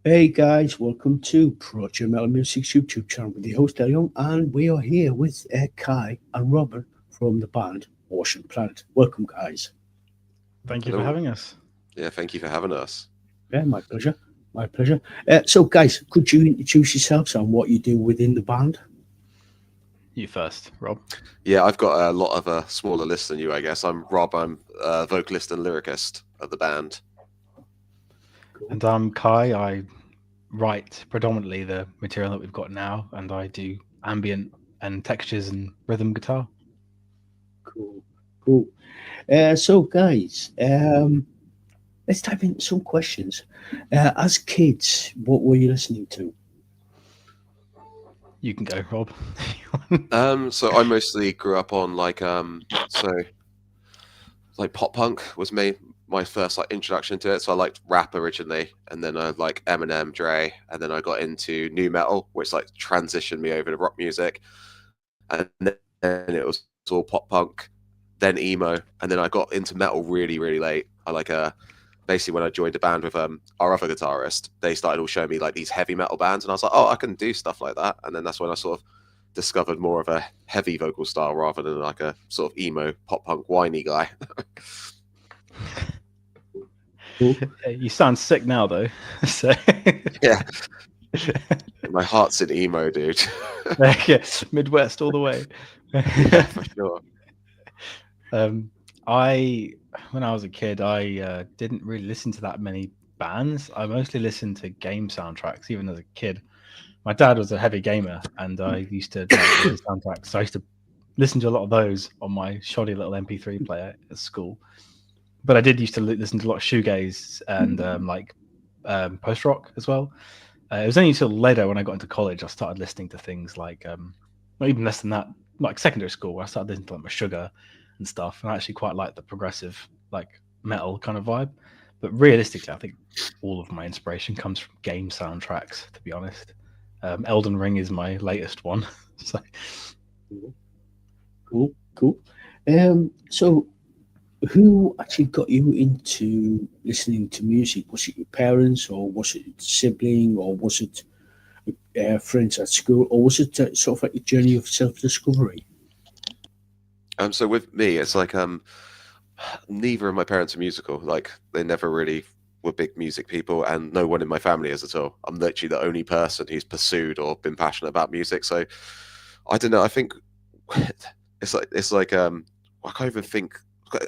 Hey guys, welcome to Project Metal Music's YouTube channel with the host Elion, and we are here with Kai and Robin from the band Ocean Planet. Welcome, guys. Thank you for Hello. having us. Yeah, thank you for having us. Yeah, my pleasure. My pleasure. So, guys, could you introduce yourselves and what you do within the band? You first, Rob. Yeah, I've got a lot of a smaller list than you, I guess. I'm Rob. I'm a vocalist and lyricist of the band. And I'm Kai. I write predominantly the material that we've got now, and I do ambient and textures and rhythm guitar. Cool, cool. So, guys, let's dive into some questions. As kids, what were you listening to? You can go, Rob. So I mostly grew up on so like pop punk was my first like introduction to it. So I liked rap originally, and then I like Eminem, Dre, and then I got into new metal, which like transitioned me over to rock music, and then it was all pop punk, then emo, and then I got into metal really really late. I basically when I joined a band with our other guitarist, they started all showing me like these heavy metal bands, and I was like, oh, I can do stuff like that. And then that's when I sort of discovered more of a heavy vocal style rather than like a sort of emo pop punk whiny guy. Cool. You sound sick now, though. So Yeah, my heart's in emo, dude. yeah, Midwest all the way. Yeah, for sure. When I was a kid, I didn't really listen to that many bands. I mostly listened to game soundtracks, even as a kid. My dad was a heavy gamer, and I used to like the soundtracks. So I used to listen to a lot of those on my shoddy little MP3 player at school. But I did used to listen to a lot of shoegaze and post rock as well. It was only until later when I got into college I started listening to things like, not even less than that, like secondary school, where I started listening to like my Sugar and stuff, and I actually quite like the progressive like metal kind of vibe. But realistically, I think all of my inspiration comes from game soundtracks. To be honest, Elden Ring is my latest one. So Cool, cool. So who actually got you into listening to music? Was it your parents, or was it a sibling, or was it friends at school, or was it sort of like a journey of self-discovery? So with me, it's like neither of my parents are musical. Like they never really were big music people, and no one in my family is at all. I'm literally the only person who's pursued or been passionate about music. So I don't know. I think it's like I can't even think.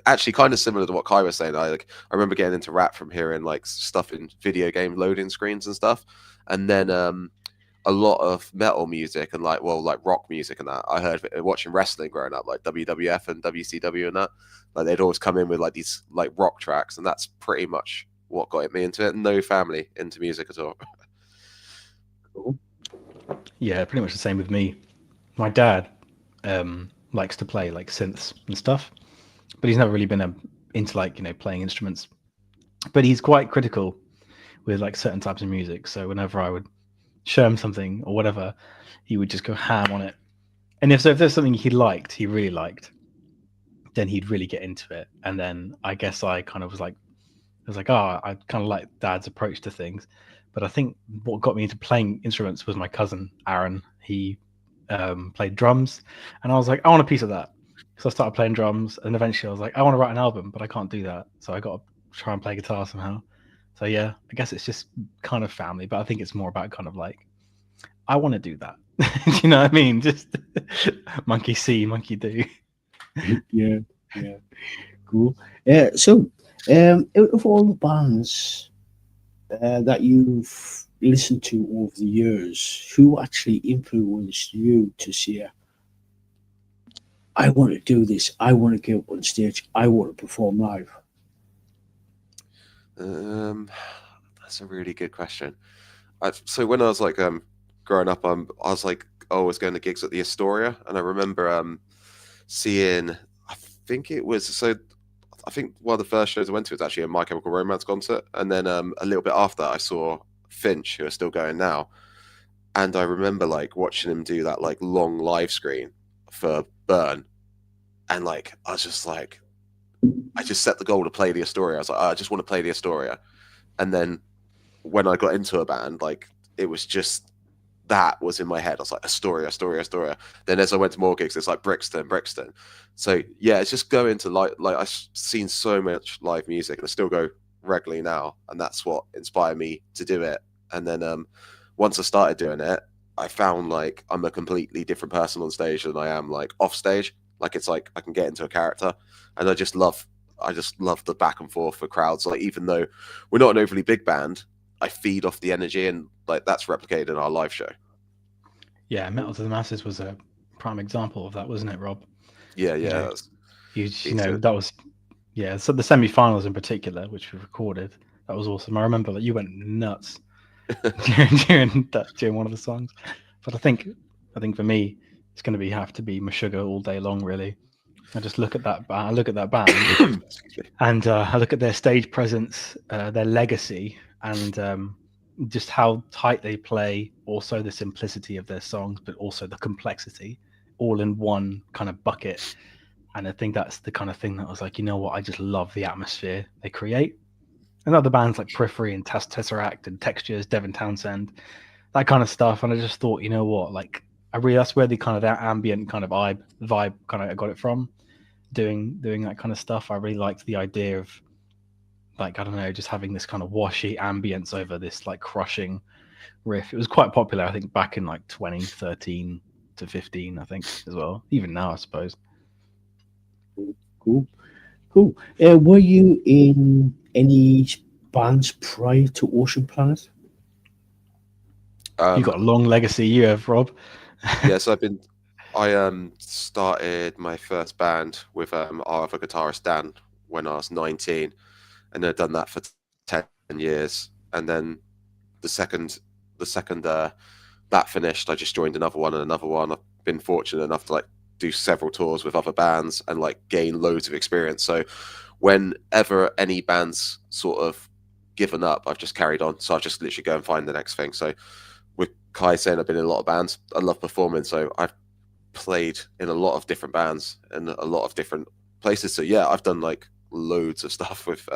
Actually, kind of similar to what Kai was saying. I remember getting into rap from hearing like stuff in video game loading screens and stuff, and then a lot of metal music and like rock music and that. I heard watching wrestling growing up, like WWF and WCW and that. Like they'd always come in with like these like rock tracks, and that's pretty much what got me into it. No family into music at all. Cool. yeah, pretty much the same with me. My dad likes to play like synths and stuff, but he's never really been into like playing instruments. But he's quite critical with like certain types of music. So whenever I would show him something or whatever, he would just go ham on it. And if there's something he really liked, then he'd really get into it. And then I guess I kind of was like, oh, I kind of like Dad's approach to things. But I think what got me into playing instruments was my cousin Aaron. He played drums, and I was like, I want a piece of that. So I started playing drums, and eventually I was like, I want to write an album, but I can't do that. So I got to try and play guitar somehow. So yeah, I guess it's just kind of family, but I think it's more about kind of like, I want to do that. Do you know what I mean? Just monkey see, monkey do. Yeah, yeah, cool. So, out of all the bands that you've listened to over the years, who actually influenced you to say, I want to do this, I want to get up on stage, I want to perform live? Um, that's a really good question. So when I was like growing up, I was like always going to gigs at the Astoria, and I remember seeing. I think it was so. I think one of the first shows I went to was actually a My Chemical Romance concert, and then a little bit after I saw Finch, who are still going now, and I remember like watching him do that like long live screen for Burn, and like I was just like, I just set the goal to play the Astoria. I was like, I just want to play the Astoria, and then when I got into a band, like it was just that was in my head. I was like Astoria, Astoria, Astoria. Then as I went to more gigs, it's like Brixton, Brixton. So yeah, it's just going to like I've seen so much live music and I still go regularly now, and that's what inspired me to do it. And then once I started doing it, I found like I'm a completely different person on stage than I am like off stage. Like it's like I can get into a character, and I just love the back and forth for crowds. Like even though we're not an overly big band, I feed off the energy, and like that's replicated in our live show. Yeah, Metal to the Masses was a prime example of that, wasn't it, Rob? Yeah, You yeah, know, that's you know that was so the semi-finals in particular, which we recorded, that was awesome. I remember that you went nuts during one of the songs. But I think for me, it's going to have to be Meshuggah all day long. Really, I just look at that. I look at that band, and I look at their stage presence, their legacy, and just how tight they play. Also, the simplicity of their songs, but also the complexity, all in one kind of bucket. And I think that's the kind of thing that I was like, you know what? I just love the atmosphere they create. And other bands like Periphery and Tesseract and Textures, Devin Townsend, that kind of stuff. And I just thought, you know what? Like, that's where the kind of that ambient kind of vibe kind of I got it from. Doing that kind of stuff. I really liked the idea of, like, I don't know, just having this kind of washy ambience over this like crushing riff. It was quite popular, I think, back in like 2013 to 15, I think, as well. Even now, I suppose. Cool. Cool. Were you in any bands prior to Ocean Planet? You got a long legacy, you have, Rob. Yes, I started my first band with our other guitarist Dan when I was 19, and I'd done that for 10 years. And then the second that finished, I just joined another one and another one. I've been fortunate enough to like do several tours with other bands and like gain loads of experience. So whenever any band's sort of given up, I've just carried on. So I've just literally go and find the next thing. So with Kai saying I've been in a lot of bands, I love performing. So I've played in a lot of different bands and a lot of different places. So yeah, I've done like loads of stuff with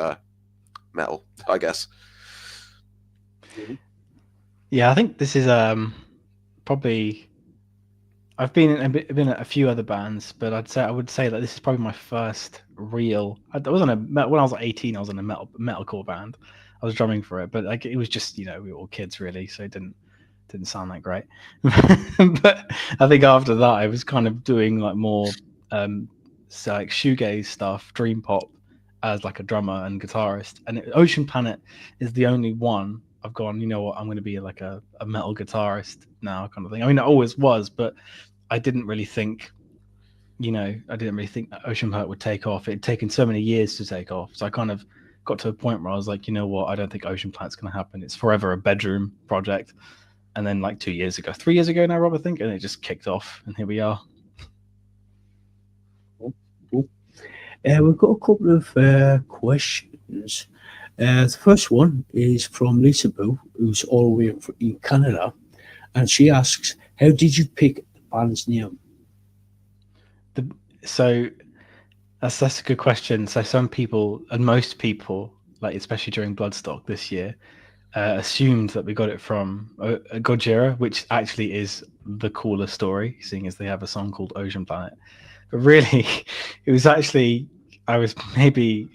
metal, I guess. Yeah, I think this is probably. I've been in a few other bands, but I would say that this is probably my first real. I was when I was like 18. I was in a metalcore band. I was drumming for it, but like it was just we were all kids really, so it didn't sound that great. But I think after that, I was kind of doing like more so like shoegaze stuff, dream pop, as like a drummer and guitarist. And Ocean Planet is the only one I've gone, you know what, I'm going to be like a metal guitarist now, kind of thing. I mean, I always was, but I didn't really think that Ocean Planet would take off. It had taken so many years to take off. So I kind of got to a point where I was like, you know what, I don't think Ocean Planet's going to happen. It's forever a bedroom project. And then like 3 years ago now, Rob, I think, and it just kicked off, and here we are. Cool. We've got a couple of questions. The first one is from Lisaboo, who's all the way in Canada, and she asks, "How did you pick the band's name?" So that's a good question. So some people, and most people, like especially during Bloodstock this year, assumed that we got it from Gojira, which actually is the cooler story, seeing as they have a song called Ocean Planet. But really, it was actually, I was maybe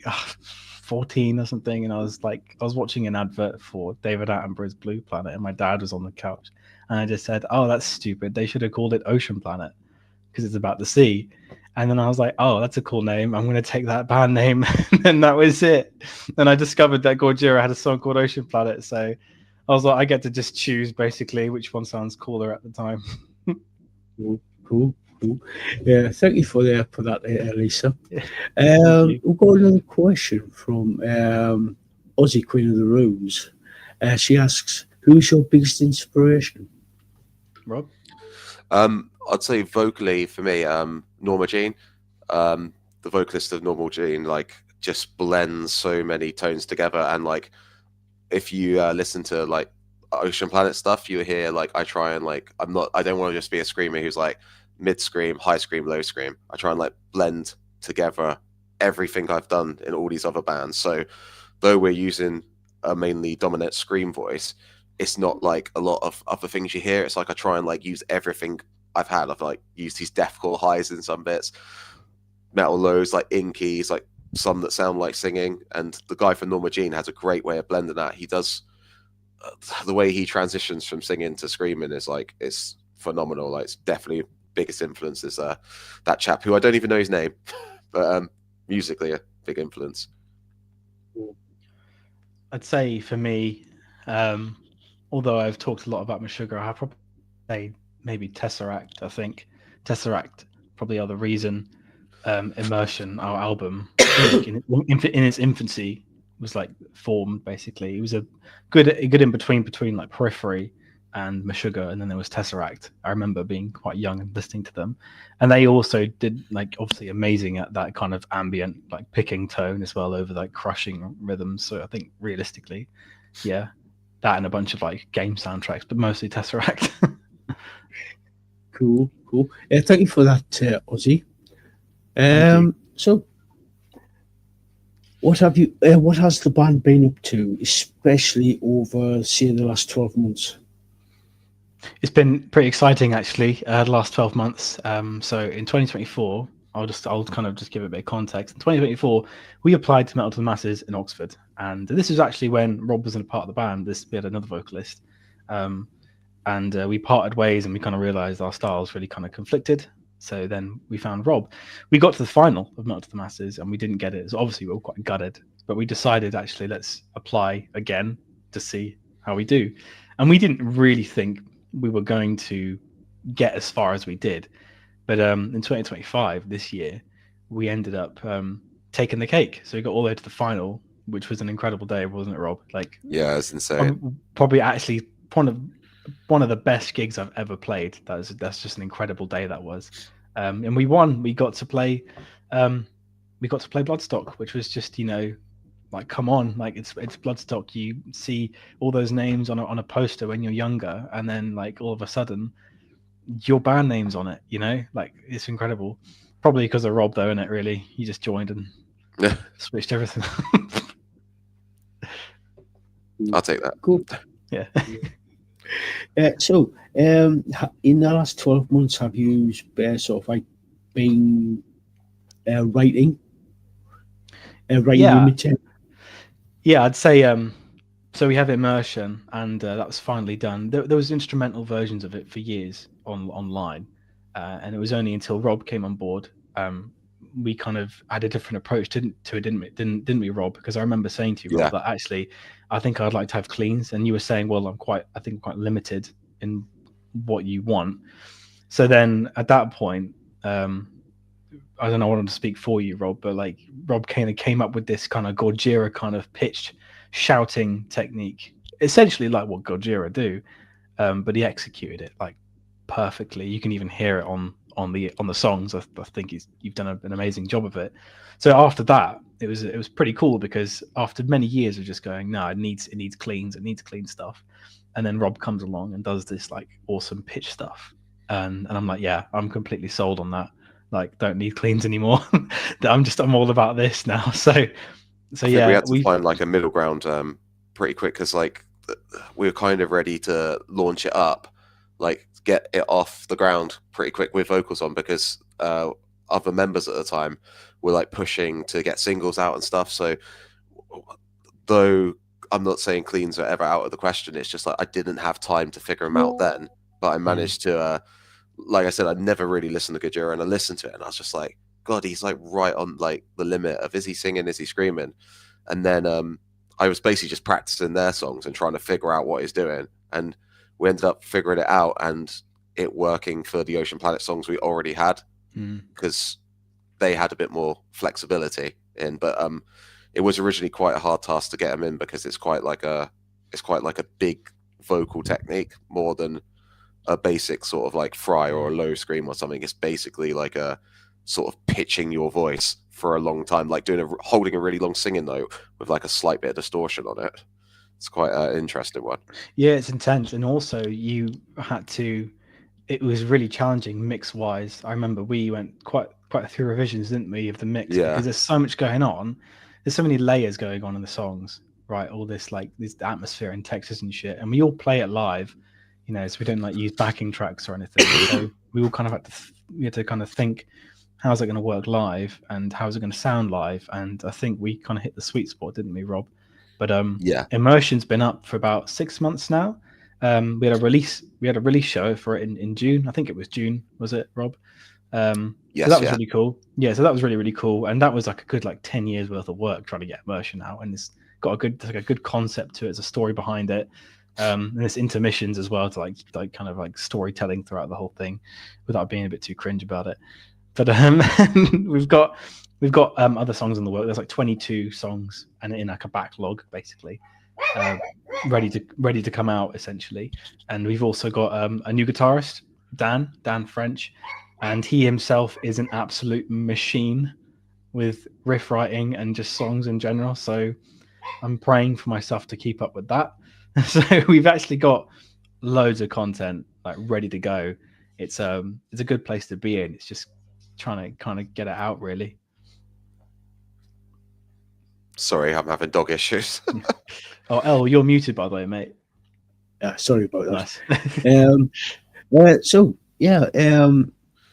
14 or something, and I was watching an advert for David Attenborough's Blue Planet, and my dad was on the couch, and I just said, "Oh, that's stupid. They should have called it Ocean Planet because it's about the sea." And then I was like, "Oh, that's a cool name. I'm going to take that band name." And that was it. And I discovered that Gojira had a song called Ocean Planet, so I was like, I get to just choose basically which one sounds cooler at the time. Cool. Yeah, thank you for that, Lisa. You. We've got another question from Aussie Queen of the Runes. She asks, "Who's your biggest inspiration?" Rob? I'd say vocally for me, Norma Jean, the vocalist of Normal Jean, like just blends so many tones together. And like, if you listen to like Ocean Planet stuff, you hear like I try and like I don't want to just be a screamer who's like mid scream, high scream, low scream. I try and like blend together everything I've done in all these other bands. So though we're using a mainly dominant scream voice, it's not like a lot of other things you hear. It's like I try and like use everything I've had. I've like used these deathcore highs in some bits, metal lows, like in keys, like some that sound like singing. And the guy from Norma Jean has a great way of blending that. He does the way he transitions from singing to screaming is like, it's phenomenal. Like, it's definitely biggest influence is that chap who I don't even know his name, but musically a big influence. I'd say for me, although I've talked a lot about Meshuggah, I probably say maybe Tesseract. I think Tesseract probably are the reason Immersion, our album, like in its infancy, was like formed. Basically, it was a good in between like Periphery and Meshuggah, and then there was Tesseract. I remember being quite young and listening to them, and they also did like obviously amazing at that kind of ambient like picking tone as well over like crushing rhythms. So I think realistically, yeah, that and a bunch of like game soundtracks, but mostly Tesseract. Cool. Thank you for that, Ozzy. you. So, what has the band been up to, especially over, say, the last 12 months? It's been pretty exciting actually. The last 12 months. So in 2024, I'll kind of just give it a bit of context. In 2024, we applied to Metal to the Masses in Oxford, and this was actually when Rob wasn't a part of the band. We had another vocalist, and we parted ways, and we kind of realized our styles really kind of conflicted. So then we found Rob. We got to the final of Metal to the Masses, and we didn't get it. So obviously we were quite gutted, but we decided actually let's apply again to see how we do. And we didn't really think we were going to get as far as we did. But in 2025, this year, we ended up taking the cake. So we got all the way to the final, which was an incredible day, wasn't it, Rob? Like, yeah, it's insane. Probably actually one of the best gigs I've ever played. That's just an incredible day that was. And we won. We got to play Bloodstock, which was just, like, come on, like it's Bloodstock. You see all those names on a poster when you're younger, and then like all of a sudden your band name's on it, like it's incredible. Probably because of Rob though, isn't it, really? He just joined and switched everything. I'll take that. Cool. Yeah. So, in the last 12 months, have you sort of like been writing Yeah. material? Yeah, I'd say so we have Immersion, and that was finally done. There was instrumental versions of it for years online, and it was only until Rob came on board we kind of had a different approach didn't we, Rob? Because I remember saying to you, Rob, that actually I think I'd like to have cleans, and you were saying, well, I think quite limited in what you want. So then at that point, I don't know, I wanted to speak for you, Rob, but like Rob came up with this kind of Gojira kind of pitched shouting technique, essentially like what Gojira do, but he executed it like perfectly. You can even hear it on the songs. I think you've done an amazing job of it. So after that, it was pretty cool, because after many years of just going, no, it needs cleans, it needs clean stuff, and then Rob comes along and does this like awesome pitch stuff, and I'm like, yeah, I'm completely sold on that. Like, don't need cleans anymore. I'm all about this now. So I think yeah, we had to find like a middle ground pretty quick, because like we were kind of ready to launch it up, like get it off the ground pretty quick with vocals on, because other members at the time were like pushing to get singles out and stuff. So though I'm not saying cleans are ever out of the question, it's just like I didn't have time to figure them out then, but I managed to like I said, I never really listened to Gojira, and I listened to it and I was just like, God, he's like right on like the limit of, is he singing, is he screaming? And then I was basically just practicing their songs and trying to figure out what he's doing, and we ended up figuring it out and it working for the Ocean Planet songs we already had, because they had a bit more flexibility in. But it was originally quite a hard task to get them in, because it's quite like a big vocal technique more than a basic sort of like fry or a low scream or something. It's basically like a sort of pitching your voice for a long time, like holding a really long singing note with like a slight bit of distortion on it. It's quite an interesting one. Yeah, it's intense, and also you had to. It was really challenging mix wise. I remember we went quite a few revisions, didn't we, of the mix, because there's so much going on. There's so many layers going on in the songs, write all this like this atmosphere in Texas and shit, and we all play it live, you know, so we don't like use backing tracks or anything. So we all kind of we had to kind of think, how's it going to work live and how's it going to sound live? And I think we kind of hit the sweet spot, didn't we, Rob? But Yeah. Immersion's been up for about 6 months now. We had a release show for it in June. I think it was June, was it, Rob? Yes, so that was really cool. Yeah, so that was really, really cool. And that was like a good 10 years worth of work trying to get Immersion out. And it's got a good concept to it. There's a story behind it. And there's intermissions as well to like kind of like storytelling throughout the whole thing without being a bit too cringe about it. But we've got other songs in the work. There's like 22 songs and in like a backlog basically, ready to come out essentially. And we've also got a new guitarist, Dan French, and he himself is an absolute machine with riff writing and just songs in general. So I'm praying for myself to keep up with that. So we've actually got loads of content like ready to go. It's a good place to be in. It's just trying to kind of get it out really. Sorry, I'm having dog issues. Oh, El, you're muted by the way, mate. Sorry about that. Nice. So yeah,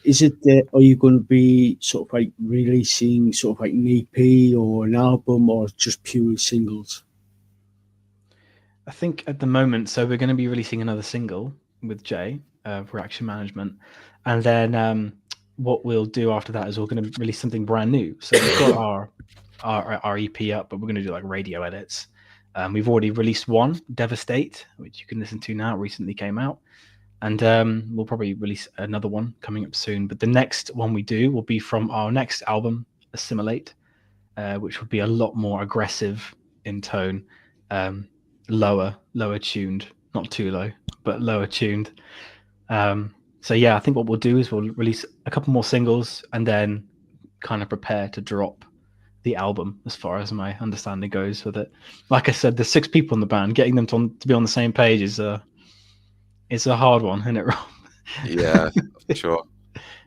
is it? Are you going to be sort of like releasing sort of like an EP or an album or just purely singles? I think at the moment, so we're going to be releasing another single with Jay for Action Management, and then what we'll do after that is we're going to release something brand new. So we've got our EP up, but we're going to do like radio edits. We've already released one, Devastate, which you can listen to now. It recently came out. And we'll probably release another one coming up soon. But the next one we do will be from our next album, Assimilate, which will be a lot more aggressive in tone, lower tuned, not too low, but lower tuned. So yeah, I think what we'll do is we'll release a couple more singles and then kind of prepare to drop the album, as far as my understanding goes with it. Like I said, there's 6 people in the band. Getting them to be on the same page is it's a hard one, isn't it, Rob? Yeah, sure.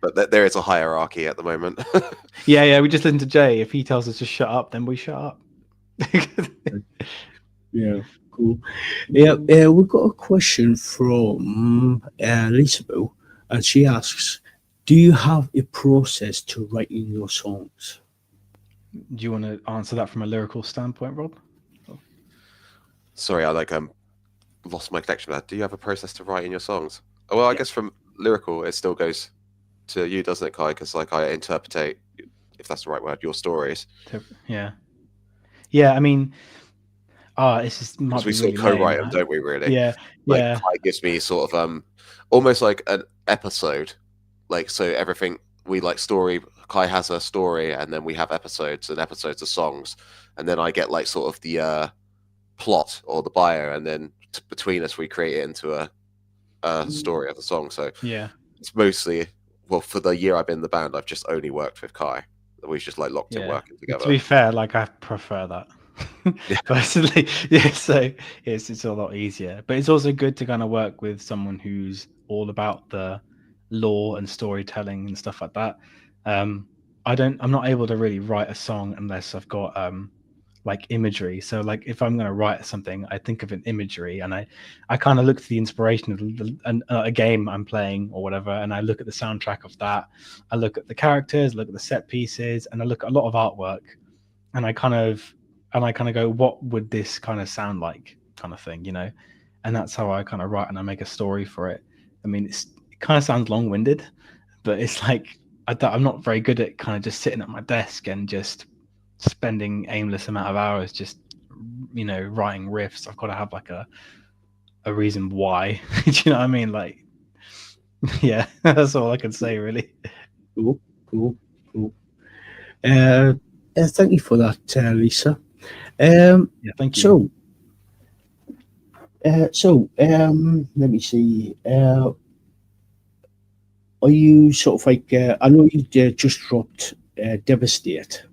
But there is a hierarchy at the moment. Yeah. We just listen to Jay. If he tells us to shut up, then we shut up. Yeah, cool. Yeah, we've got a question from Lisaboo, and she asks, "Do you have a process to writing your songs?" Do you want to answer that from a lyrical standpoint, Rob? Sorry, I lost my connection there. Do you have a process to write in your songs? Oh, well, I guess from lyrical, it still goes to you, doesn't it, Kai? Because like I interpretate, if that's the right word, your stories. Yeah. I mean, it's just because we sort of co-write them, don't we? Really? Yeah. Like Kai gives me sort of almost like an episode, like so everything we like story. Kai has a story, and then we have episodes and episodes of songs, and then I get like sort of the plot or the bio, and then between us we create it into a story of the song. So yeah, it's mostly, well, for the year I've been in the band, I've just only worked with Kai. We've just like locked in working together. To be fair, like I prefer that personally. Yeah, so it's a lot easier, but it's also good to kind of work with someone who's all about the lore and storytelling and stuff like that. I'm not able to really write a song unless I've got like imagery. So like if I'm going to write something, I think of an imagery, and I kind of look to the inspiration of a game I'm playing or whatever, and I look at the soundtrack of that. I look at the characters, look at the set pieces, and I look at a lot of artwork, and I kind of go, what would this kind of sound like, kind of thing, you know? And that's how I kind of write, and I make a story for it. I mean, it kind of sounds long-winded, but it's like I'm not very good at kind of just sitting at my desk and just spending aimless amount of hours just, you know, writing riffs. I've got to have like a reason why. Do you know what I mean? Like, yeah, that's all I can say really. Cool. Thank you for that, Lisa. Thank you. So let me see. Are you sort of like? I know you just dropped Devastate.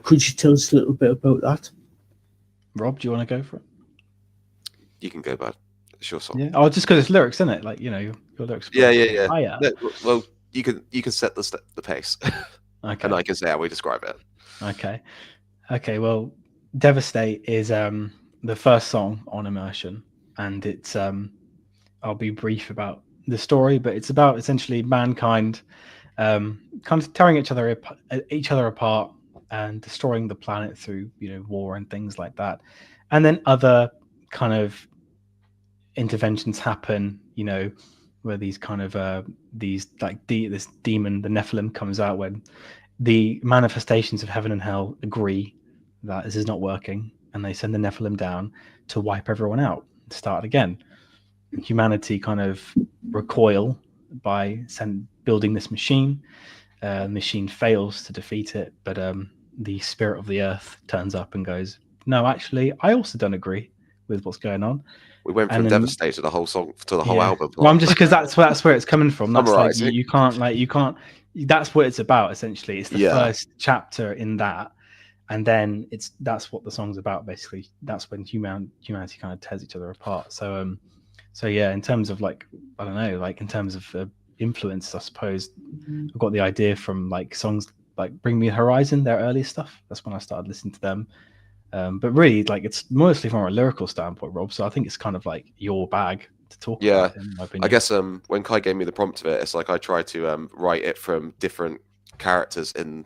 Could you tell us a little bit about that? Rob, do you want to go for it? You can go, bud. It's your song. Yeah. Oh, just because it's lyrics, isn't it? Like, you know, your lyrics. Yeah. Higher. No, well, you can set the pace. Okay. And I can say how we describe it. Okay. Well, Devastate is the first song on Immersion, and it's I'll be brief about the story, but it's about essentially mankind kind of tearing each other apart and destroying the planet through war and things like that, and then other kind of interventions happen, where these kind of these like this demon, the Nephilim, comes out when the manifestations of heaven and hell agree that this is not working, and they send the Nephilim down to wipe everyone out, start again. Humanity kind of recoil by building this machine. Machine fails to defeat it, but the spirit of the earth turns up and goes, "No, actually, I also don't agree with what's going on." We went from Devastate to the whole song to the whole album. Well, I'm just because that's where it's coming from. That's like Summarising. you can't. That's what it's about essentially. It's the first chapter in that, and then that's what the song's about basically. That's when humanity kind of tears each other apart. So yeah, in terms of like, I don't know, like in terms of influence, I suppose I've got the idea from like songs like Bring Me the Horizon, their early stuff. That's when I started listening to them. But really, like, it's mostly from a lyrical standpoint, Rob. So I think it's kind of like your bag to talk about. In my opinion. I guess when Kai gave me the prompt of it, it's like I tried to write it from different characters in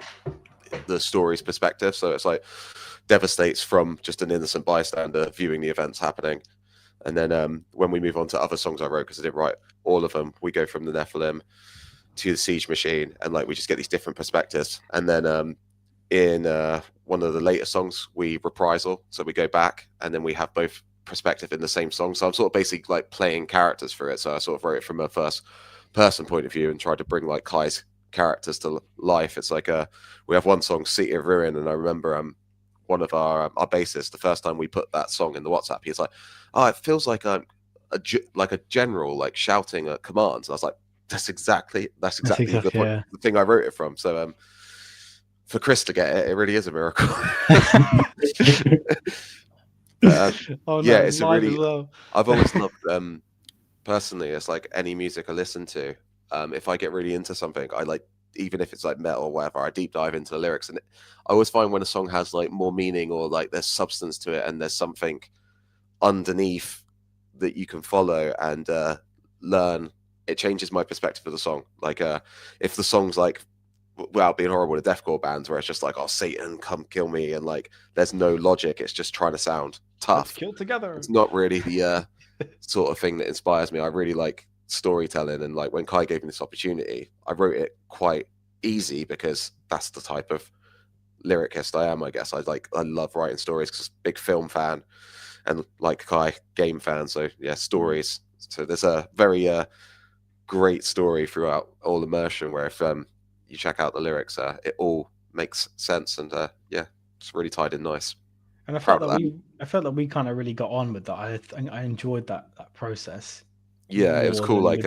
the story's perspective. So it's like Devastates from just an innocent bystander viewing the events happening. And then when we move on to other songs I wrote, because I didn't write all of them, we go from the Nephilim to the Siege Machine, and like we just get these different perspectives. And then in one of the later songs, we reprisal, so we go back, and then we have both perspective in the same song. So I'm sort of basically like playing characters for it. So I sort of wrote it from a first person point of view and tried to bring like Kai's characters to life. It's like we have one song, City of Ruin, and I remember one of our bassists, the first time we put that song in the WhatsApp, he's like, "Oh, it feels like a general like shouting commands." And I was like, that's exactly the thing I wrote it from. So for Chris to get it, it really is a miracle. It's a really. Well. I've always loved personally. It's like any music I listen to. If I get really into something, I like, even if it's like metal or whatever, I deep dive into the lyrics, and I always find when a song has like more meaning or like there's substance to it and there's something underneath that you can follow and learn, it changes my perspective of the song. Like if the song's like, without being horrible, the deathcore bands where it's just like, "Oh, Satan, come kill me," and like there's no logic, it's just trying to sound tough. Let's kill together. It's not really the sort of thing that inspires me. I really like storytelling, and like when Kai gave me this opportunity, I wrote it quite easy because that's the type of lyricist I am, I guess. I love writing stories because I'm a big film fan, and like Kai, game fan. So yeah, stories. So there's a very great story throughout all Immersion where if you check out the lyrics, it all makes sense, and it's really tied in nice. And I felt that we kind of really got on with that. I enjoyed that process. Yeah, it was cool, like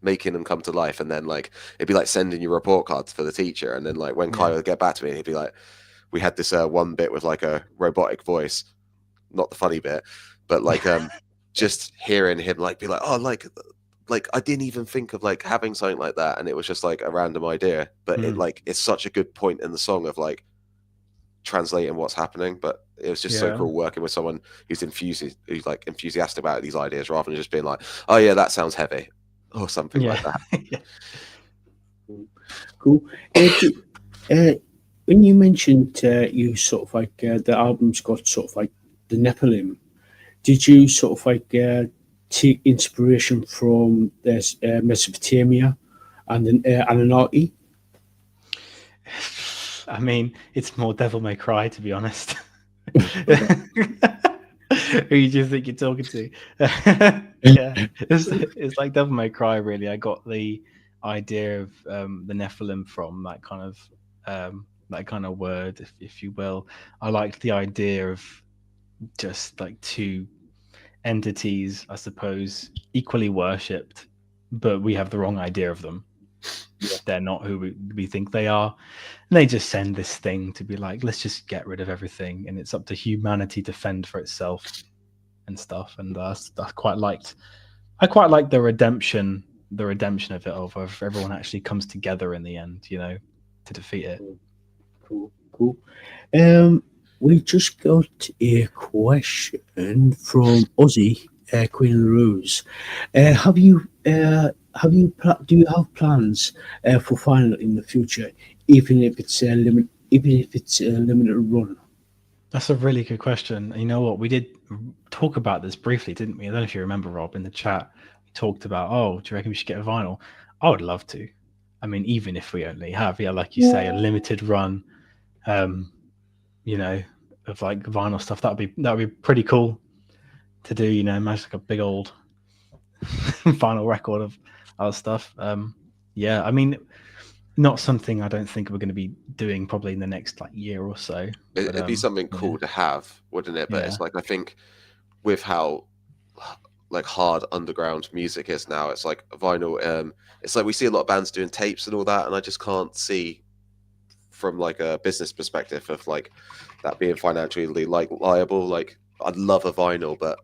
making them come to life, and then like it'd be like sending your report cards for the teacher, and then like when Kai would get back to me, he'd be like, we had this one bit with like a robotic voice, not the funny bit, but like just hearing him like be like, "Oh, like I didn't even think of like having something like that," and it was just like a random idea, but it's such a good point in the song of like translating what's happening. But it was just so cool working with someone who's like enthusiastic about these ideas rather than just being like, "Oh yeah, that sounds heavy," or something like that. Cool. When you mentioned you sort of like the album's got sort of like the Nephilim, did you sort of like take inspiration from this Mesopotamia and then Anunnaki? I mean, it's more Devil May Cry, to be honest. Who you just think you're talking to? It's like Devil May Cry, really. I got the idea of the Nephilim from that kind of word, if you will. I liked the idea of just like two entities, I suppose, equally worshipped, but we have the wrong idea of them. They're not who we think they are, and they just send this thing to be like, let's just get rid of everything, and it's up to humanity to fend for itself and stuff. And I quite liked the redemption of it, of everyone actually comes together in the end, to defeat it. Cool. we just got a question from Ozzy, Queen of the Rose. Do you have plans for final in the future, even if it's a limited run? That's a really good question. You know what? We did talk about this briefly, didn't we? I don't know if you remember, Rob, in the chat. We talked about, oh, do you reckon we should get a vinyl? I would love to. I mean, even if we only have, yeah, like you say, a limited run, um, you know, of like vinyl stuff, that would be pretty cool to do. You know, imagine like a big old vinyl record of our stuff. Yeah, I mean, not something I don't think we're going to be doing probably in the next like year or so. But It'd be something yeah, cool to have, wouldn't it? But yeah, it's like, I think with how like hard underground music is now, it's like vinyl. It's like we see a lot of bands doing tapes and all that, and I just can't see from like a business perspective of like that being financially like liable. Like I'd love a vinyl, but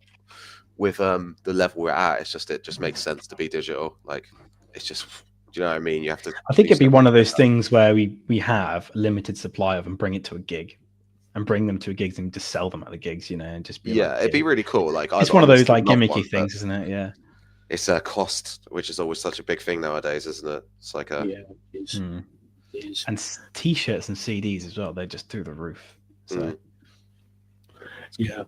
with the level we're at, it just makes sense to be digital. Like it's just, do you know what I mean? You have to I think do it'd be stuff one of like those that. things where we have a limited supply of and bring it to a gig and bring them to a gigs and just sell them at the gigs, you know, and just be like, Yeah, it'd be yeah. really cool. Like I'd It's one of those honestly like love gimmicky one, but things, isn't it? Yeah. it's a cost, which is always such a big thing nowadays, isn't it? It's like a Yeah, it is. Hmm. It is. And t-shirts and CDs as well. They're just through the roof. So Yeah.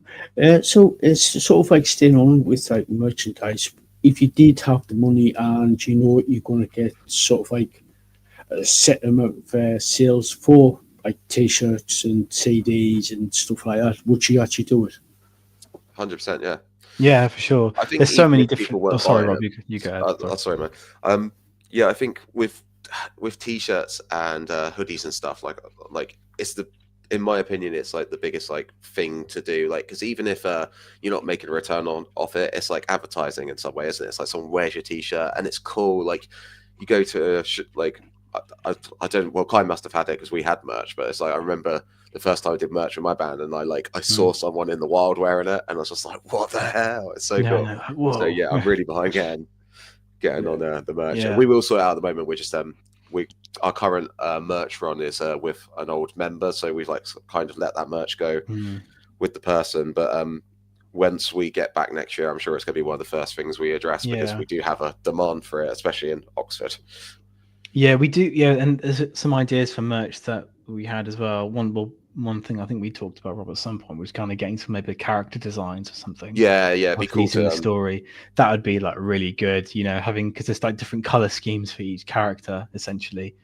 So it's sort of like staying on with like merchandise. If you did have the money and you know you're going to get sort of like a set amount of sales for like t-shirts and CDs and stuff like that, would you actually do it? 100%, yeah. yeah, for sure. I think There's so even many if different. people Oh, weren't sorry, buying Rob. them, You go ahead. Sorry. sorry, man. Yeah, I think with t-shirts and hoodies and stuff, like it's the, in my opinion, it's like the biggest like thing to do. Like, because even if you're not making a return on off it, it's like advertising in some way, isn't it? It's like someone wears your t-shirt and it's cool. Like, you go to like I don't. Well, Kai must have had it because we had merch, but it's like I remember the first time I did merch with my band, and I saw someone in the wild wearing it, and I was just like, "What the hell?" It's so Yeah, I cool. know. So Whoa. yeah, I'm really behind getting Yeah. on the merch. Yeah. We will sort it out at the moment. We're just we our current merch run is with an old member, so we've like kind of let that merch go Mm. with the person. But once we get back next year, I'm sure it's going to be one of the first things we address because Yeah. we do have a demand for it, especially in Oxford. Yeah, we do. Yeah, and there's some ideas for merch that we had as well. One thing I think we talked about, Rob, at some point was kind of getting some maybe character designs or something. Yeah, it'd be Like cool these in to the story. That would be like really good, you know, having because there's like different color schemes for each character, essentially.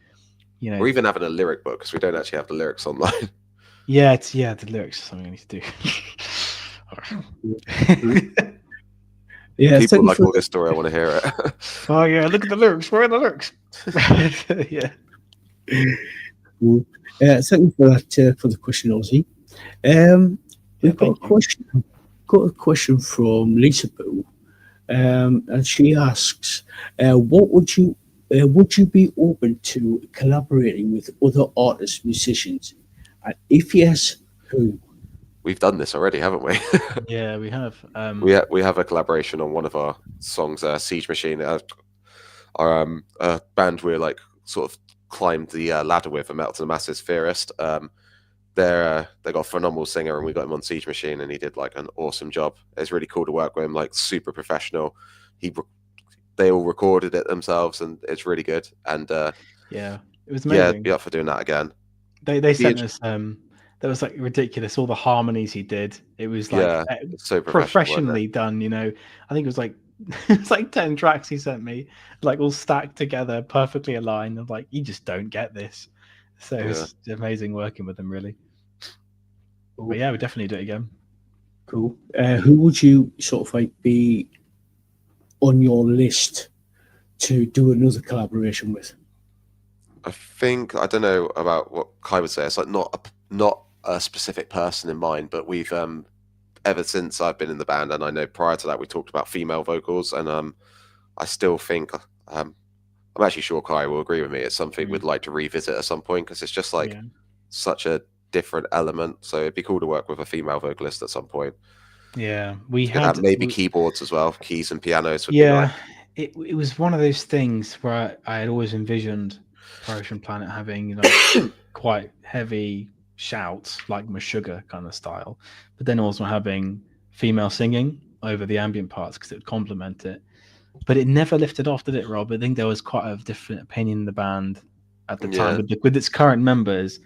You know, or even having a lyric book because we don't actually have the lyrics online. yeah, the lyrics are something I need to do. Yeah, People thank you like for all this story. I want to hear it. Oh yeah, look at the lyrics. Where are the lyrics? Yeah. thank you for that for the question, Ozzy. Um, Yeah, we've got a thank you. question from Lisaboo, and she asks, "What would you be open to collaborating with other artists, musicians, and if yes, who?" We've done this already, haven't we? Yeah, we have. We have a collaboration on one of our songs, Siege Machine, a band we're like sort of climbed the ladder with and Metal to the Masses Theorist. They got a phenomenal singer and we got him on Siege Machine and he did like an awesome job. It's really cool to work with him, like super professional. They all recorded it themselves and it's really good. And Yeah, it was yeah, amazing. be up for doing that again. They sent us that was like ridiculous. All the harmonies he did. It was like Yeah, it's so professional, wasn't it? professionally done. You know, I think it was like it was like 10 tracks he sent me, like all stacked together, perfectly aligned. I'm like, you just don't get this. So it was amazing working with him, really. But yeah, we definitely do it again. Cool. Who would you sort of like be on your list to do another collaboration with? I think I don't know about what Kai would say. It's like not a specific person in mind, but we've ever since I've been in the band, and I know prior to that we talked about female vocals, and I still think I'm actually sure Kai will agree with me. It's something we'd like to revisit at some point because it's just like such a different element. So it'd be cool to work with a female vocalist at some point. Yeah, we Get had that, maybe keyboards as well, keys and pianos would be yeah. nice. It was one of those things where I had always envisioned Pro Ocean Planet having, you know, quite heavy shouts like Meshuggah kind of style, but then also having female singing over the ambient parts because it would complement it. But it never lifted off, did it, Rob? I think there was quite a different opinion in the band at the time with its current members.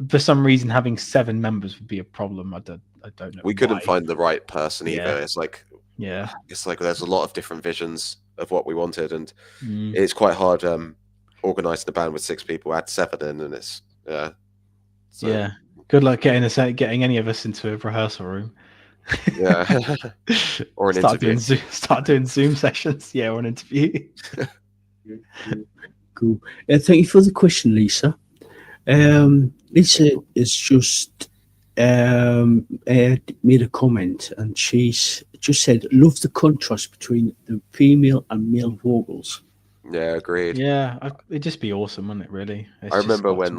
For some reason, having 7 members would be a problem. I don't know. We couldn't find the right person either. It's like there's a lot of different visions of what we wanted, and it's quite hard organizing the band with 6 people. Add 7 in, and it's So, good luck getting any of us into a rehearsal room. Yeah, or an interview. Start doing Zoom sessions. Yeah, or an interview. Cool. Thank you for the question, Lisa. Lisa has just made a comment, and she's just said, "Love the contrast between the female and male vocals." Yeah, agreed. Yeah, it'd just be awesome, wouldn't it? Really. I remember when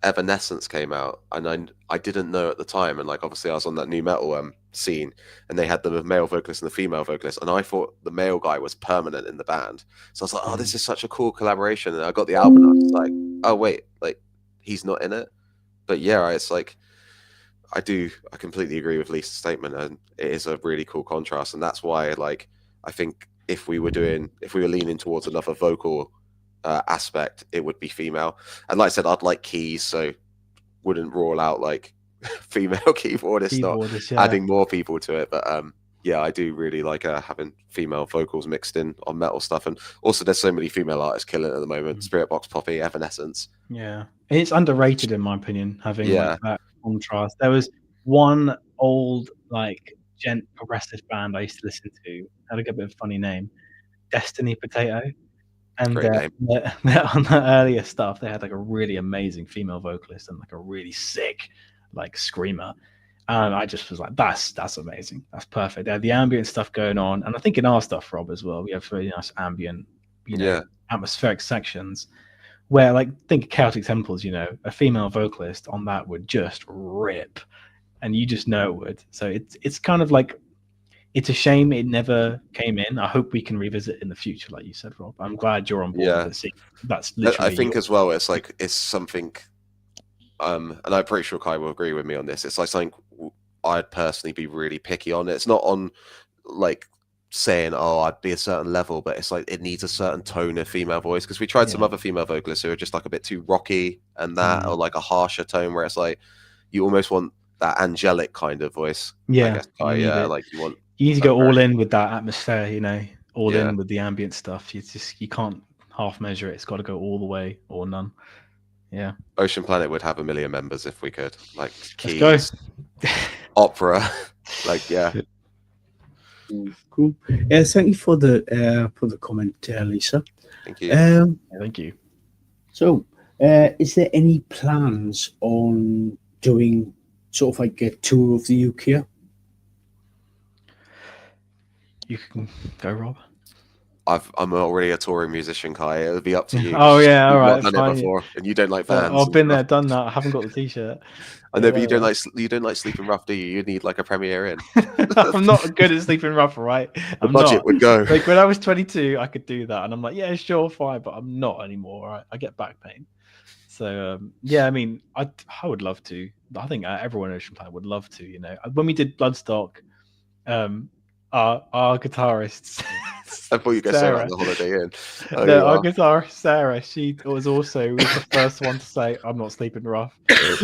Evanescence came out, and I didn't know at the time, and like obviously I was on that new metal scene, and they had the male vocalist and the female vocalist, and I thought the male guy was permanent in the band, so I was like, oh, this is such a cool collaboration, and I got the album, and I was like, oh wait, like he's not in it. But yeah, it's like I completely agree with Lisa's statement, and it is a really cool contrast, and that's why like I think if we were leaning towards another vocal aspect, it would be female. And like I said, I'd like keys, so wouldn't rule out like female keyboardists, not adding more people to it. But yeah, I do really like having female vocals mixed in on metal stuff. And also there's so many female artists killing it at the moment. Spirit Box, Poppy, Evanescence. Yeah, it's underrated in my opinion, having like that contrast. There was one old like gent progressive band I used to listen to, had a bit of a funny name, Destiny Potato. And on the earlier stuff, they had like a really amazing female vocalist and like a really sick like screamer. And I just was like, that's amazing. That's perfect. They had the ambient stuff going on. And I think in our stuff, Rob, as well, we have really nice ambient, atmospheric sections where, like, think of Chaotic Temples, a female vocalist on that would just rip. And you just know it would. So it's kind of like, it's a shame it never came in. I hope we can revisit it in the future, like you said, Rob. I'm glad you're on board with it. That's literally. I think as well, it's like it's something, and I'm pretty sure Kai will agree with me on this. It's like something I'd personally be really picky on. It's not on like saying, "Oh, I'd be a certain level," but it's like it needs a certain tone of female voice, because we tried some other female vocalists who are just like a bit too rocky and that, or like a harsher tone where it's like you almost want that angelic kind of voice. Yeah, I guess, Kai, like you want. You need to go all in with that atmosphere, all in with the ambient stuff. You can't half measure it. It's got to go all the way or none. Yeah. Ocean Planet would have 1 million members if we could. Like keys, let's go. Opera, like Cool. Thank you for the comment, Lisa. Thank you. Thank you. So, is there any plans on doing sort of like a tour of the UK? You can go, Rob. I'm already a touring musician, Kai. It'll be up to you. Oh yeah, all right. I've done it before, and you don't like bands. I've been there, done that. I haven't got the T-shirt. I know, but you don't like Sleeping Rough, do you? You need like a premiere in. I'm not good at Sleeping Rough, right? The budget would go. Like when I was 22, I could do that, and I'm like, yeah, sure, fine, but I'm not anymore. Right? I get back pain. So yeah, I mean, I would love to. I think everyone in Ocean Planet would love to. When we did Bloodstock, our guitarist. I thought you guys said that the Holiday Inn. Our guitarist Sarah, she was the first one to say, "I'm not sleeping rough."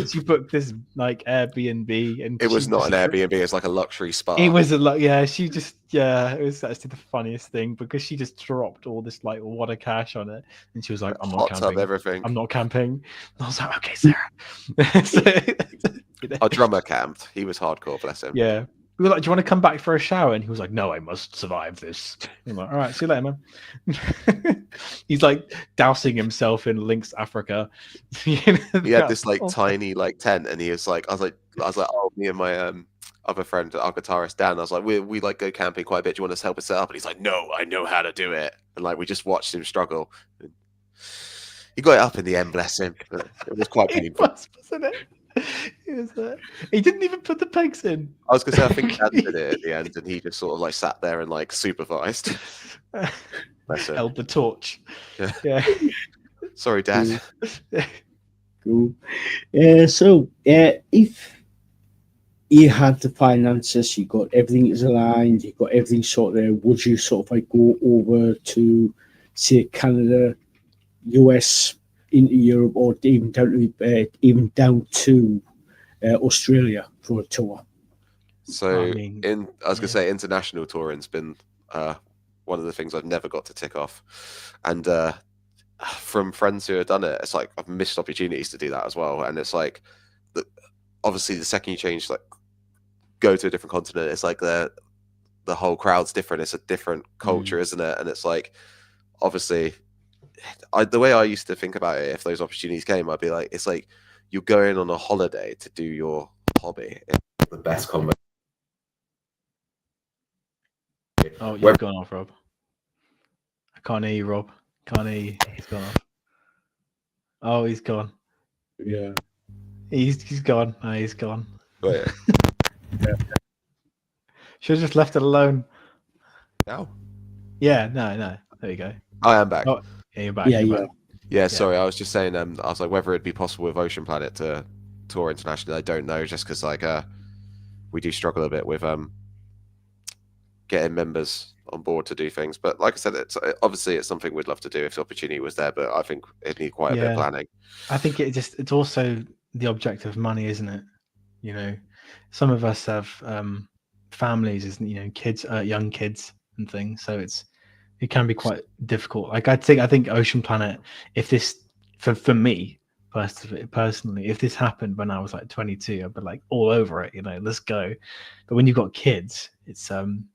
She booked this like Airbnb, and it was not an Airbnb; it's like a luxury spa. It was it was actually the funniest thing, because she just dropped all this like wad of cash on it, and she was like, "I'm not camping. Everything. I'm not camping." And I was like, "Okay, Sarah." Our drummer camped. He was hardcore, bless him. Yeah. We were like, "Do you want to come back for a shower?" And he was like, "No, I must survive this." I'm like, "All right, see you later, man." He's like dousing himself in Lynx Africa. He had this like tiny like tent, and he was like, I was like, "Oh, me and my other friend, our guitarist Dan," I was like, we like go camping quite a bit. Do you want us to help us set up? And he's like, "No, I know how to do it." And like we just watched him struggle. He got it up in the end, bless him. But it was quite painful, wasn't it? He didn't even put the pegs in. I was gonna say, I think Dad did it at the end, and he just sort of like sat there and like supervised. Held the torch. Yeah. Sorry, Dad. Cool. If you had the finances, you got everything is aligned, you got everything sorted out, would you sort of like go over to, say, Canada, US, into Europe, or even down to Australia for a tour? So I mean, I was gonna yeah. say international touring's been one of the things I've never got to tick off, and from friends who have done it, it's like I've missed opportunities to do that as well. And it's like, the, obviously, the second you change, like, go to a different continent, it's like the whole crowd's different. It's a different culture, isn't it? And it's like, obviously, the way I used to think about it, if those opportunities came, I'd be like, it's like you're going on a holiday to do your hobby. It's the best combination. Oh, you've gone off, Rob. I can't hear you, Rob. Can't hear you. He's gone off. Oh, he's gone. Yeah. He's gone. No, he's gone. Wait, Should have just left it alone. now Yeah, no. There you go. I am back. Oh, yeah, you're back. Yeah, You're yeah. back. Yeah, sorry, I was just saying. I was like, whether it'd be possible with Ocean Planet to tour internationally, I don't know, just because like we do struggle a bit with getting members on board to do things. But like I said, it's obviously it's something we'd love to do if the opportunity was there. But I think it'd need quite a bit of planning. I think it's also the object of money, isn't it? You know, some of us have families, isn't, you know, kids, young kids and things. So it can be quite difficult. Like I think Ocean Planet, if this for me personally, if this happened when I was like 22, I'd be like all over it. You know, let's go. But when you've got kids, it's one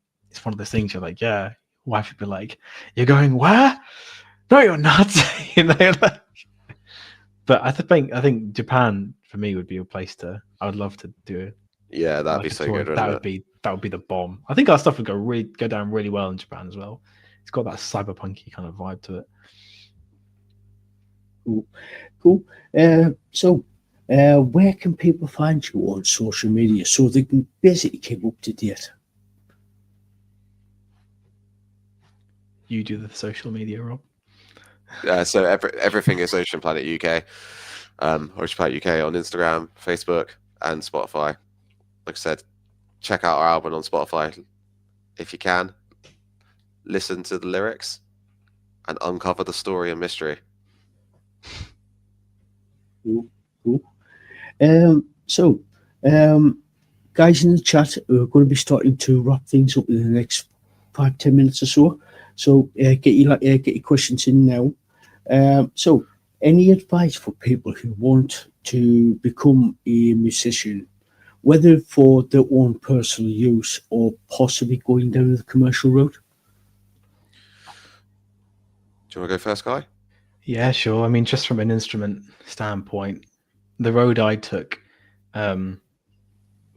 of those things. You're like, yeah, wife would be like, you're going where? No, you're not. You know. Like, but I think Japan for me would be a place I would love to do it. Yeah, that'd be so good. That would be the bomb. I think our stuff would go down really well in Japan as well. It's got that cyberpunky kind of vibe to it. Cool. Where can people find you on social media so they can basically keep up to date? You do the social media, Rob. So everything is Ocean Planet UK, Ocean Planet UK on Instagram, Facebook, and Spotify. Like I said, check out our album on Spotify if you can. Listen to the lyrics and uncover the story and mystery. Cool. Guys in the chat, we're going to be starting to wrap things up in the next 5-10 minutes or so. So get your questions in now. Any advice for people who want to become a musician, whether for their own personal use or possibly going down the commercial route? Do you want to go first, Guy? Yeah, sure. I mean, just from an instrument standpoint, the road I took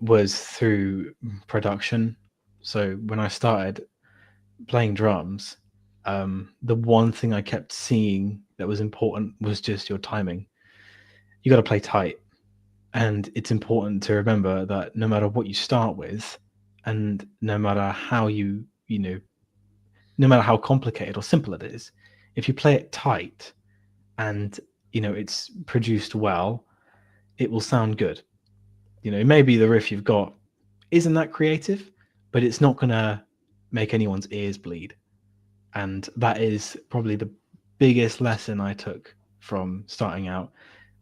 was through production. So when I started playing drums, the one thing I kept seeing that was important was just your timing. You got to play tight. And it's important to remember that no matter what you start with, and no matter how no matter how complicated or simple it is, if you play it tight and, it's produced well, it will sound good. Maybe the riff you've got isn't that creative, but it's not going to make anyone's ears bleed. And that is probably the biggest lesson I took from starting out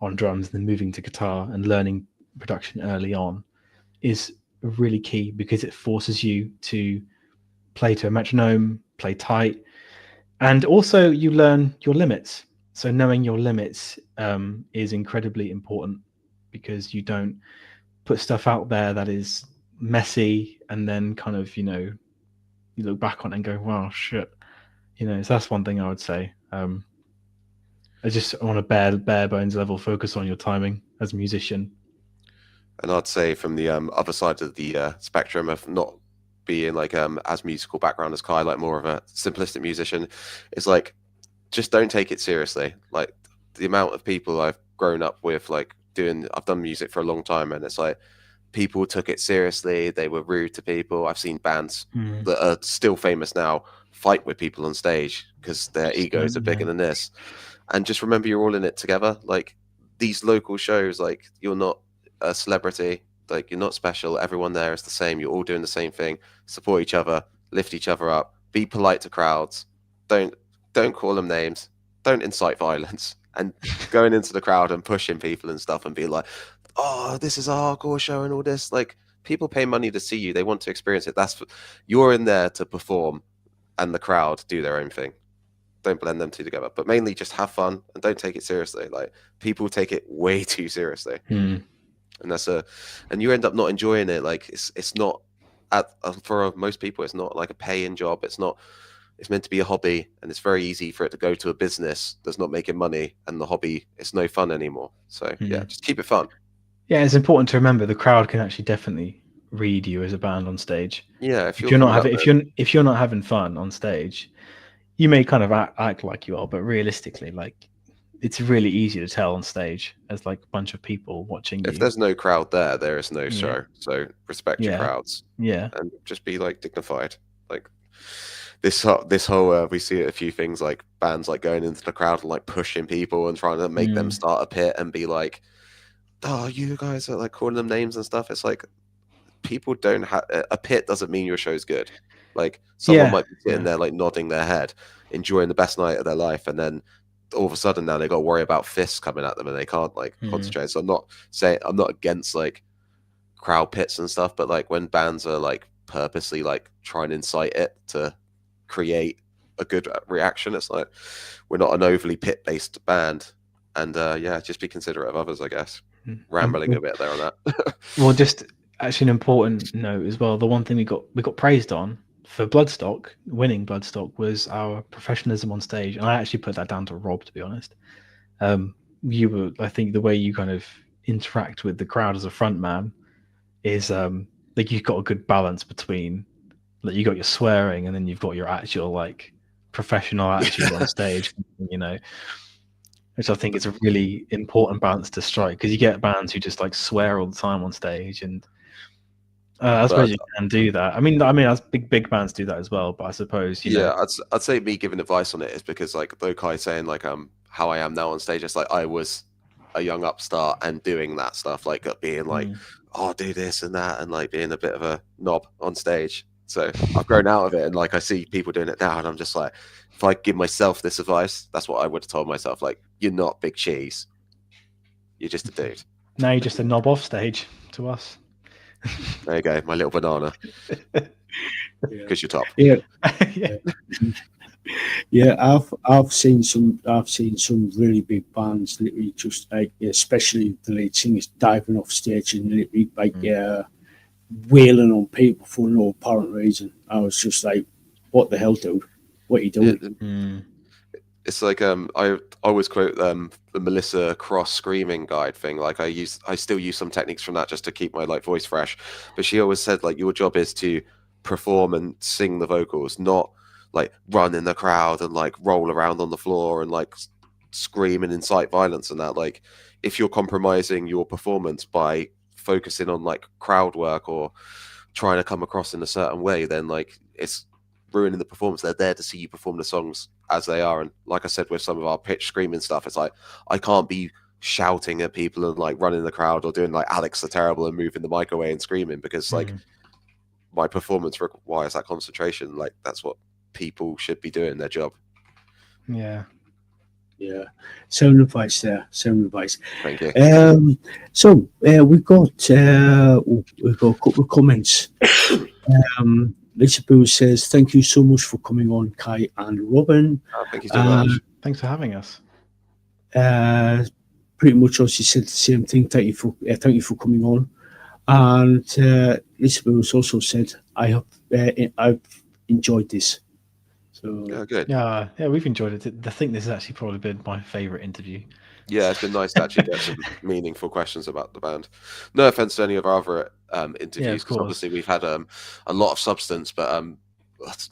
on drums, then moving to guitar and learning production early on is really key, because it forces you to play to a metronome, play tight, and also you learn your limits. So knowing your limits is incredibly important, because you don't put stuff out there that is messy and then kind of, you look back on it and go, wow, shit. So that's one thing I would say. I just on a bare bones level, focus on your timing as a musician. And I'd say from the other side of the spectrum of not being like as musical background as Kai, like more of a simplistic musician, it's like, just don't take it seriously. Like the amount of people I've grown up with, like I've done music for a long time, and it's like people took it seriously. They were rude to people. I've seen bands that are still famous now fight with people on stage because their egos are bigger than this. And just remember, you're all in it together. Like these local shows, like you're not a celebrity, like you're not special. Everyone there is the same. You're all doing the same thing. Support each other, lift each other up, be polite to crowds. Don't don't call them names. Don't incite violence. And going into the crowd and pushing people and stuff and be like, oh, this is a hardcore show and all this. Like people pay money to see you. They want to experience it. You're in there to perform, and the crowd do their own thing. Don't blend them two together, but mainly just have fun and don't take it seriously. Like people take it way too seriously, and and you end up not enjoying it. Like it's not for most people, it's not like a paying job. It's meant to be a hobby, and it's very easy for it to go to a business that's not making money, and the hobby is no fun anymore. So yeah, just keep it fun. Yeah, it's important to remember the crowd can actually definitely read you as a band on stage. Yeah, if you're not having fun on stage, you may kind of act like you are, but realistically, like it's really easy to tell on stage as like a bunch of people watching you. If there's no crowd there is no show. So respect your crowds. Yeah, and just be like dignified. Like this whole we see a few things like bands like going into the crowd and like pushing people and trying to make them start a pit and be like, oh, you guys are like calling them names and stuff. It's like people don't have a pit doesn't mean your show's good. Like someone might be sitting there like nodding their head, enjoying the best night of their life, and then all of a sudden now they got to worry about fists coming at them and they can't like concentrate. So I'm not against like crowd pits and stuff, but like when bands are like purposely like trying to incite it to create a good reaction, it's like we're not an overly pit based band, and just be considerate of others, I guess. Rambling a bit there on that. Well, just actually an important note as well. The one thing we got praised on for Bloodstock, winning Bloodstock, was our professionalism on stage, and I actually put that down to Rob, to be honest. I think the way you kind of interact with the crowd as a front man is like you've got a good balance between like you got your swearing and then you've got your actual like professional attitude on stage, you know, which I think is a really important balance to strike, because you get bands who just like swear all the time on stage, and I suppose you can do that. I mean, as big bands do that as well, but I suppose you know. I'd say me giving advice on it is because like Lokai saying like how I am now on stage, it's like I was a young upstart and doing that stuff, like being like oh, do this and that, and like being a bit of a knob on stage. So I've grown out of it, and like I see people doing it now, and I'm just like, if I give myself this advice, that's what I would have told myself. Like, you're not Big Cheese. You're just a dude. Now you're just a knob off stage to us. There you go, my little banana. Because you're top. Yeah. Yeah, I've seen some really big bands literally just like, especially the lead singers diving off stage and literally like wailing on people for no apparent reason. I was just like, what the hell, dude? What are you doing? It's like I always quote the Melissa Cross screaming guide thing. Like I still use some techniques from that just to keep my like voice fresh. But she always said like your job is to perform and sing the vocals, not like run in the crowd and like roll around on the floor and like scream and incite violence and that. Like if you're compromising your performance by focusing on like crowd work or trying to come across in a certain way, then like it's ruining the performance. They're there to see you perform the songs as they are. And like I said, with some of our pitch screaming stuff, it's like I can't be shouting at people and like running the crowd or doing like Alex the Terrible and moving the mic away and screaming, because like my performance requires that concentration. Like that's what people should be doing their job. Yeah. Sound advice there. Thank you. So we've got a couple of comments. Lisaboo says, thank you so much for coming on, Kai and Robin. Thank you so much. Thanks for having us. Pretty much also said the same thing. Thank you for coming on. And Lisaboo has also said, I've enjoyed this. So good. Yeah, we've enjoyed it. I think this has actually probably been my favorite interview. Yeah, it's been nice to actually get some meaningful questions about the band. No offense to any of our other interviews, because obviously we've had a lot of substance, but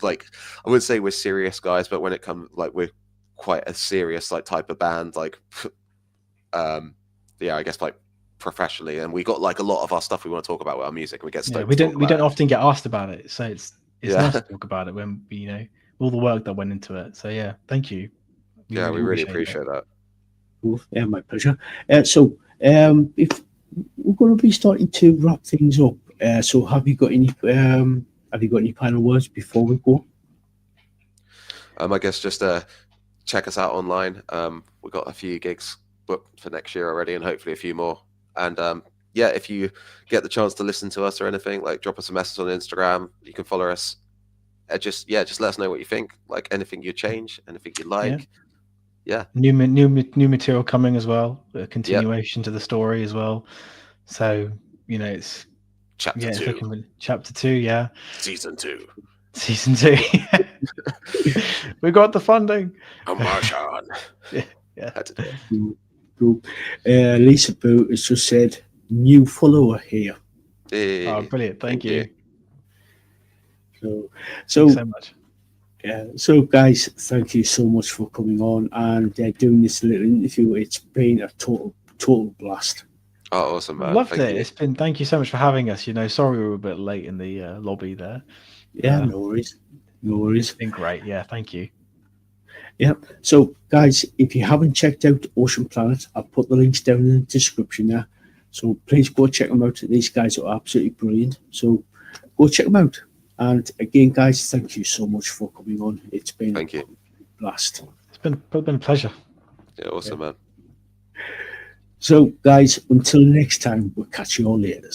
like I wouldn't say we're serious guys, but when it comes like we're quite a serious like type of band, like I guess like professionally, and we got like a lot of our stuff we want to talk about with our music. We get stoked. We don't often get asked about it, so it's nice to talk about it when we, you know, all the work that went into it. So yeah, thank you. We really appreciate that. Cool. Yeah, my pleasure. If we're going to be starting to wrap things up, so have you got any final words before we go? I guess just check us out online. We've got a few gigs booked for next year already, and hopefully a few more. And yeah, if you get the chance to listen to us or anything, like drop us a message on Instagram. You can follow us. Just let us know what you think. Like anything you change, anything you like. Yeah. New material coming as well. A Yep. continuation to the story as well. So it's Chapter it's 2, looking chapter 2. Yeah, Season 2. season 2. We got the funding. A Martian. Yeah. Had to do it. Cool. Lisaboo has just said, new follower here. Hey, Oh, brilliant! Thank you. So, Thanks so much. So guys, thank you so much for coming on and doing this little interview. It's been a total blast. Oh, awesome, man. Loved Thank it. you. Thank you so much for having us. Sorry we were a bit late in the lobby there. Yeah, no worries. It's been great. Yeah, thank you. Yeah. So, guys, if you haven't checked out Ocean Planet, I'll put the links down in the description there. So please go check them out. These guys are absolutely brilliant. So go check them out. And again, guys, thank you so much for coming on. It's been a blast. It's been a pleasure. Yeah, awesome, man. So, guys, until next time, we'll catch you all later.